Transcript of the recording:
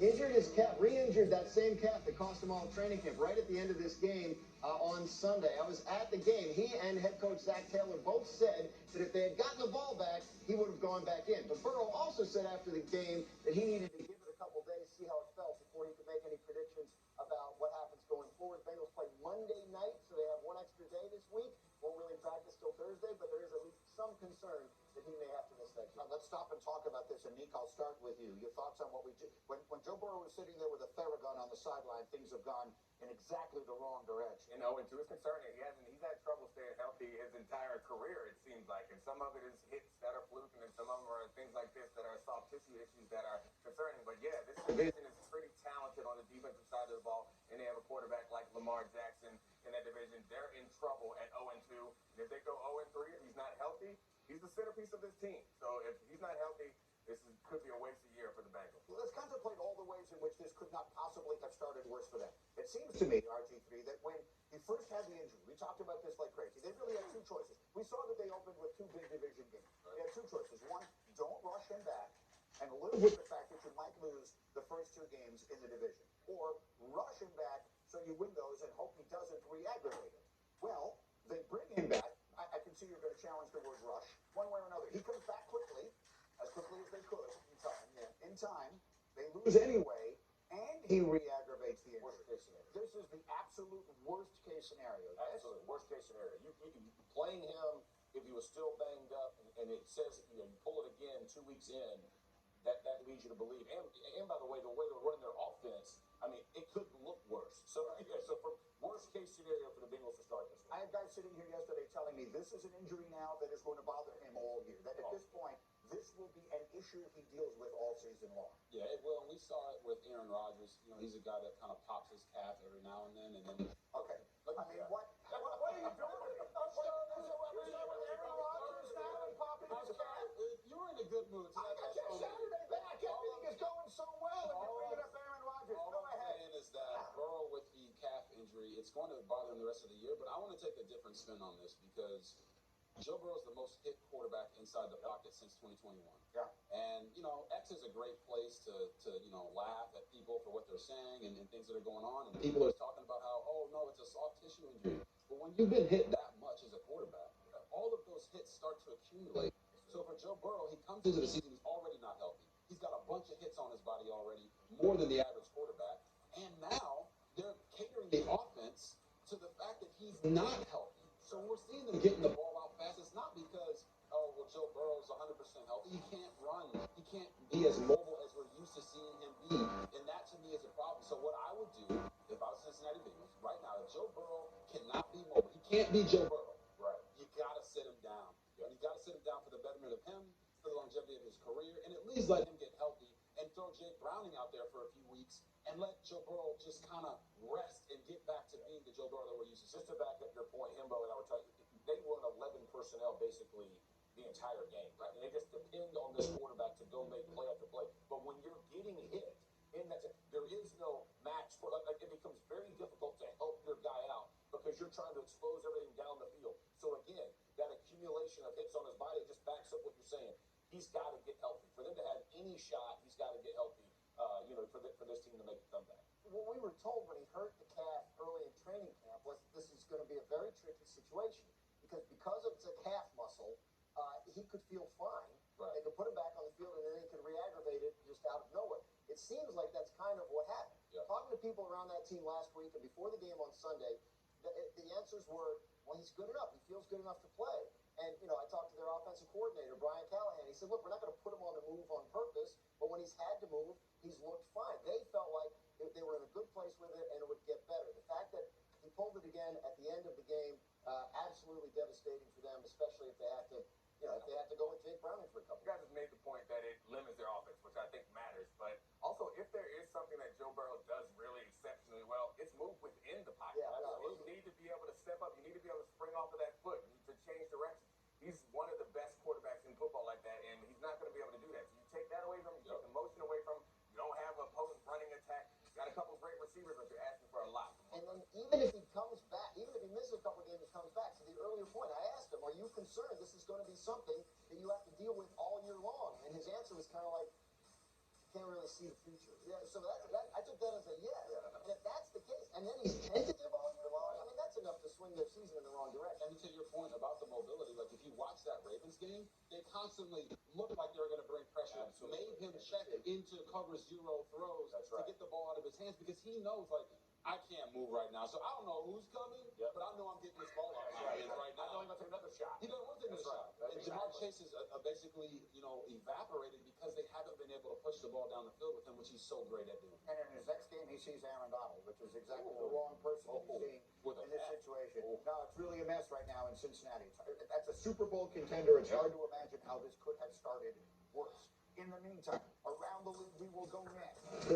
injured his calf, re-injured that same calf that cost him all training camp right at the end of this game on Sunday. I was at the game. He and head coach Zach Taylor both said that if they had gotten the ball back, he would have gone back in. But Burrow also said after the game that he needed to give it a couple days, see how it felt before he could make any predictions about what happens going forward. Bengals play Monday night, so they have one extra day this week. Won't really practice till Thursday, but there is at least some concern that he may have to miss that game. Let's stop and talk about this. And, Nick, I'll start with you. Your thoughts on what we did. When Joe Burrow was sitting there with a Theragun on the sideline, things have gone in exactly the wrong direction. You know, and to his concern, he's had trouble staying healthy his entire career, it seems like. And some of it is hits that are fluke, and some of them are things like this that are soft tissue issues that are concerning. But, yeah, this division is pretty talented on the defensive side of the ball, and they have a quarterback like Lamar Jackson in that division. They're in trouble at 0-2. And if they go 0-3, if he's not healthy, he's the centerpiece of this team. So if he's not healthy, could be a wasted year for the Bengals. Let's contemplate all the ways in which this could not possibly have started worse for them. It seems to me, RG3, that when he first had the injury, we talked about this like crazy, they really had two choices. We saw that they opened with two big division games. They had two choices. One, don't rush him back and live with the fact that you might lose the first two games in the division. Or rush him back so you win those and hope he doesn't re-aggravate it. Well, they bring him back. I can see you're going to challenge the word rush one way or another. He comes back quickly as they could in time. Yeah. In time, they lose anyway, and he re-aggravates the injury. Worst case scenario. This is the absolute worst case scenario. Absolutely, worst case scenario. You playing him if he was still banged up, and it says you pull it again 2 weeks in. That leads you to believe. And by the way they're running their offense, I mean, it couldn't look worse. So so for worst case scenario for the Bengals to start this. I had guys sitting here yesterday telling me this is an injury now that is going to bother him all year. That at this point, this will be an issue he deals with all season long. Yeah, well, we saw it with Aaron Rodgers. You know, he's a guy that kind of pops his calf every now and then. Okay. I mean, what are you doing? Aaron Rodgers now and popping his calf? You were in a good mood. I got your Saturday back. Everything is going so well, and you're bringing up Aaron Rodgers. All I'm saying is that Burrow with the calf injury, it's going to bother him the rest of the year. But I want to take a different spin on this because Joe Burrow is the most hit quarterback inside the pocket since 2021. Yeah. And, you know, X is a great place to laugh at people for what they're saying and things that are going on. And people are talking about how, oh, no, it's a soft tissue injury. But when you've been hit that much as a quarterback, all of those hits start to accumulate. So for Joe Burrow, he comes into the season, he's already not healthy. He's got a bunch of hits on his body already, more than the average quarterback. And now they're catering the offense to the fact that he's not healthy. So we're seeing them getting the ball out fast. It's not because, oh, well, Joe Burrow's 100% healthy. He can't run. He can't be as mobile as we're used to seeing him be. And that, to me, is a problem. So what I would do, if I was Cincinnati Bengals, right now, if Joe Burrow cannot be mobile, he can't be Joe Burrow. Right. You got to sit him down. You got to sit him down for the betterment of him, for the longevity of his career, and at least let him get healthy and throw Jake Browning out there for a few weeks and let Joe Burrow just kind of rest and get back to being the Joe Burrow that we're used to. Just to back up your point, Himbo and I were talking, they run 11 personnel basically the entire game, right? And they just depend on this quarterback to go make play after play. But when you're getting hit, there is no match for, like it becomes very difficult to help your guy out because you're trying to expose everything down the field. So again, that accumulation of hits on his body just backs up what you're saying. He's got to get healthy. For them to have any shot, he's got to get healthy, for this team to make a comeback. What we were told when he hurt the calf early in training camp was this is going to be a very tricky situation because of it's a calf muscle, he could feel fine. Right. They could put him back on the field and then they could re-aggravate it just out of nowhere. It seems like that's kind of what happened. Yeah. Talking to people around that team last week and before the game on Sunday, the answers were, well, he's good enough. He feels good enough to play. And, I talked to their offensive coordinator, Brian Callahan. He said, look, we're not going to put him on the move on purpose, but when he's had to move, he's looked fine. They felt like they were in a good place with it and it would get better. The fact that he pulled it again at the end of the game, absolutely devastating for them, especially if they have to, go with Jake Browning for a couple. You guys have made the point that it limits their offense, which I think matters. But also, if there is something that Joe Burrow does really exceptionally well, it's move within the pocket. Yeah, you need to be able to step up. You need to be able to spring off of that foot to change direction. He's one of the best quarterbacks in football like that, and he's not going to be able to do that. So you take that away from him, you take the motion away from him. You don't have a potent running attack. You got a couple great receivers, but you're asking for a lot. And then even if he comes back, even if he misses a couple games and comes back, to the earlier point, I asked him, are you concerned this is going to be something that you have to deal with all year long? And his answer was kind of like, can't really see the future. Yeah, so I took that as a yes. And if that's the case, and then he's tentative all year long, I mean, that's enough to swing their season in the wrong direction. And to your point about the mobility, like if you watch that Ravens game, they constantly looked like they were going to bring pressure. Absolutely. Made him check into cover zero throws That's to right. get the ball out of his hands because he knows, like, I can't move right now. So I don't know who's coming, but I know I'm getting this ball out of my hands right I know now. he wants another shot. He doesn't want to take That's a shot. right. And Jamar Chase is basically, evaporated because they haven't been able to push the ball down the field with him, which he's so great at doing. And in his next game, he sees Aaron Donald, which is exactly the wrong person to be seeing in this situation. No, it's really a mess right now in Cincinnati. That's a Super Bowl contender. It's hard to imagine how this could have started worse. In the meantime, around the league, we will go next.